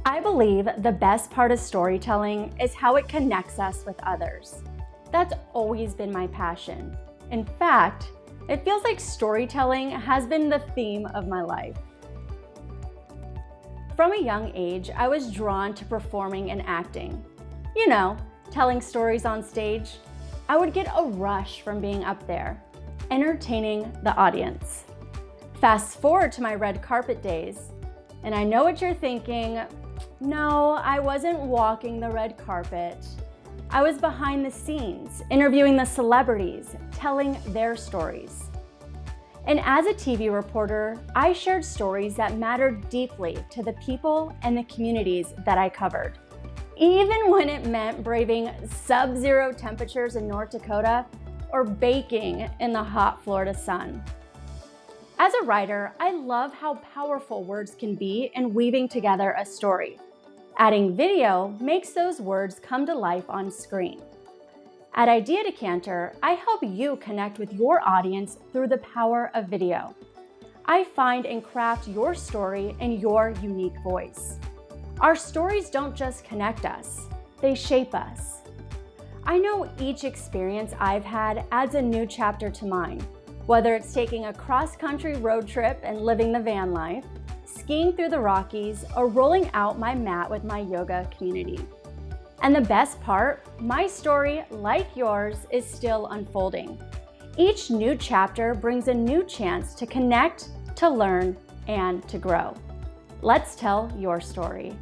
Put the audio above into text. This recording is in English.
I believe the best part of storytelling is how it connects us with others. That's always been my passion. In fact, it feels like storytelling has been the theme of my life. From a young age, I was drawn to performing and acting. You know, telling stories on stage. I would get a rush from being up there, entertaining the audience. Fast forward to my red carpet days, and I know what you're thinking. No, I wasn't walking the red carpet. I was behind the scenes, interviewing the celebrities, telling their stories. And as a TV reporter, I shared stories that mattered deeply to the people and the communities that I covered. Even when it meant braving sub-zero temperatures in North Dakota or baking in the hot Florida sun. As a writer, I love how powerful words can be in weaving together a story. Adding video makes those words come to life on screen. At Idea Decanter, I help you connect with your audience through the power of video. I find and craft your story in your unique voice. Our stories don't just connect us, they shape us. I know each experience I've had adds a new chapter to mine, whether it's taking a cross-country road trip and living the van life, skiing through the Rockies, or rolling out my mat with my yoga community. And the best part, my story, like yours, is still unfolding. Each new chapter brings a new chance to connect, to learn, and to grow. Let's tell your story.